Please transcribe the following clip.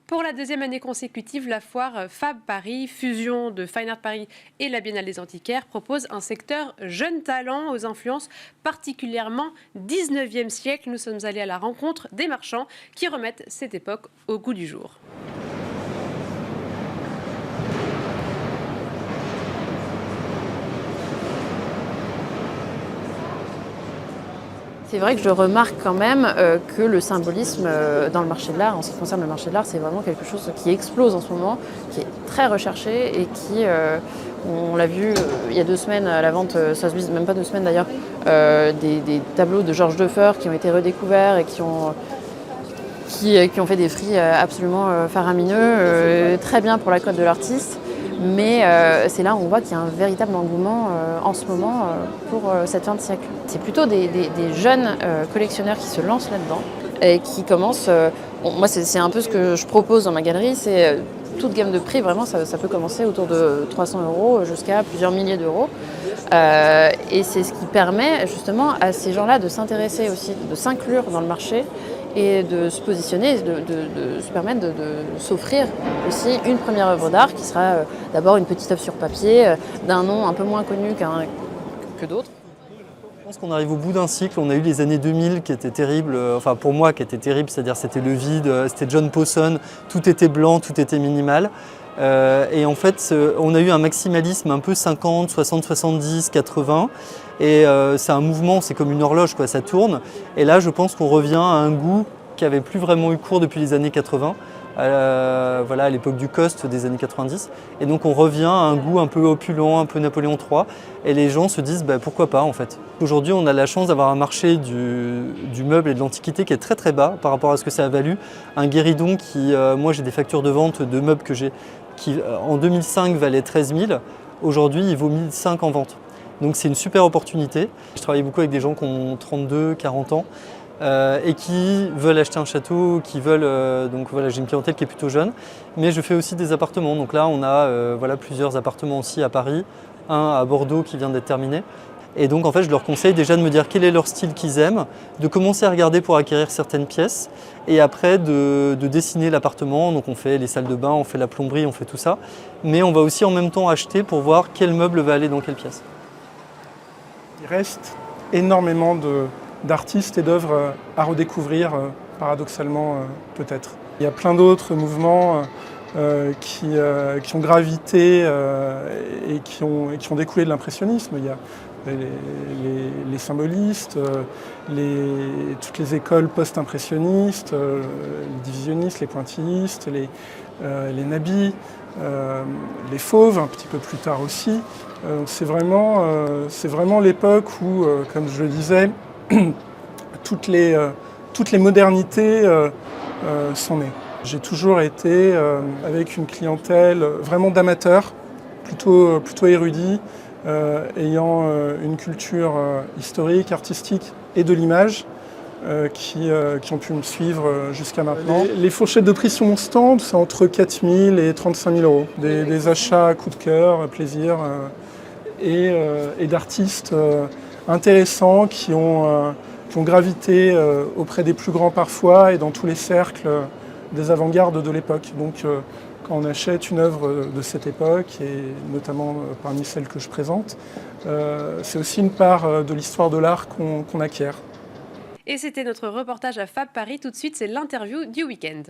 Pour la deuxième année consécutive, la foire Fab Paris, fusion de Fine Art Paris et la Biennale des Antiquaires, propose un secteur jeunes talents aux influences particulièrement 19e siècle. Nous sommes allés à la rencontre des marchands qui remettent cette époque au goût du jour. C'est vrai que je remarque quand même que le symbolisme dans le marché de l'art, en ce qui concerne le marché de l'art, c'est vraiment quelque chose qui explose en ce moment, qui est très recherché et qui, on l'a vu il y a 2 semaines à la vente, ça se vise même pas 2 semaines d'ailleurs, des tableaux de Georges Defeur qui ont été redécouverts et qui ont fait des prix absolument faramineux, très bien pour la cote de l'artiste. Mais c'est là où on voit qu'il y a un véritable engouement en ce moment pour cette fin de siècle. C'est plutôt des jeunes collectionneurs qui se lancent là-dedans et qui commencent... moi, c'est un peu ce que je propose dans ma galerie, c'est toute gamme de prix, vraiment, ça peut commencer autour de 300 € jusqu'à plusieurs milliers d'euros. Et c'est ce qui permet justement à ces gens-là de s'intéresser aussi, de s'inclure dans le marché et de se positionner, de se permettre de s'offrir aussi une première œuvre d'art qui sera d'abord une petite œuvre sur papier, d'un nom un peu moins connu que d'autres. Je pense qu'on arrive au bout d'un cycle. On a eu les années 2000 qui étaient terribles, enfin pour moi qui étaient terribles, c'est-à-dire c'était le vide, c'était John Pawson, tout était blanc, tout était minimal. Et en fait, on a eu un maximalisme un peu 50, 60, 70, 80. Et c'est un mouvement, c'est comme une horloge, quoi, ça tourne. Et là, je pense qu'on revient à un goût qui n'avait plus vraiment eu cours depuis les années 80. Voilà, à l'époque du Coste des années 90. Et donc on revient à un goût un peu opulent, un peu Napoléon III. Et les gens se disent pourquoi pas en fait. Aujourd'hui, on a la chance d'avoir un marché du meuble et de l'antiquité qui est très très bas par rapport à ce que ça a valu. Un guéridon qui, moi j'ai des factures de vente de meubles qui en 2005 valait 13 000. Aujourd'hui, il vaut 1 500 en vente. Donc c'est une super opportunité. Je travaille beaucoup avec des gens qui ont 32, 40 ans. Et qui veulent acheter un château, qui veulent, donc voilà, j'ai une clientèle qui est plutôt jeune, mais je fais aussi des appartements. Donc là, on a voilà, plusieurs appartements aussi à Paris, un à Bordeaux qui vient d'être terminé. Et donc en fait, je leur conseille déjà de me dire quel est leur style qu'ils aiment, de commencer à regarder pour acquérir certaines pièces, et après de dessiner l'appartement. Donc on fait les salles de bain, on fait la plomberie, on fait tout ça, mais on va aussi en même temps acheter pour voir quel meuble va aller dans quelle pièce. Il reste énormément d'artistes et d'œuvres à redécouvrir, paradoxalement peut-être. Il y a plein d'autres mouvements qui ont gravité et qui ont découlé de l'impressionnisme. Il y a les symbolistes, toutes les écoles post-impressionnistes, les divisionnistes, les pointillistes, les nabis, les fauves un petit peu plus tard aussi. C'est vraiment l'époque où, comme je le disais, toutes les modernités sont nées. J'ai toujours été avec une clientèle vraiment d'amateurs, plutôt érudits, ayant une culture historique, artistique et de l'image qui ont pu me suivre jusqu'à maintenant. Les fourchettes de prix sur mon stand, c'est entre 4 000 et 35 000 €. Des achats à coup de cœur, plaisir, et d'artistes intéressants qui ont gravité auprès des plus grands parfois et dans tous les cercles des avant-gardes de l'époque. Donc quand on achète une œuvre de cette époque, et notamment parmi celles que je présente, c'est aussi une part de l'histoire de l'art qu'on acquiert. Et c'était notre reportage à Fab Paris. Tout de suite, c'est l'interview du week-end.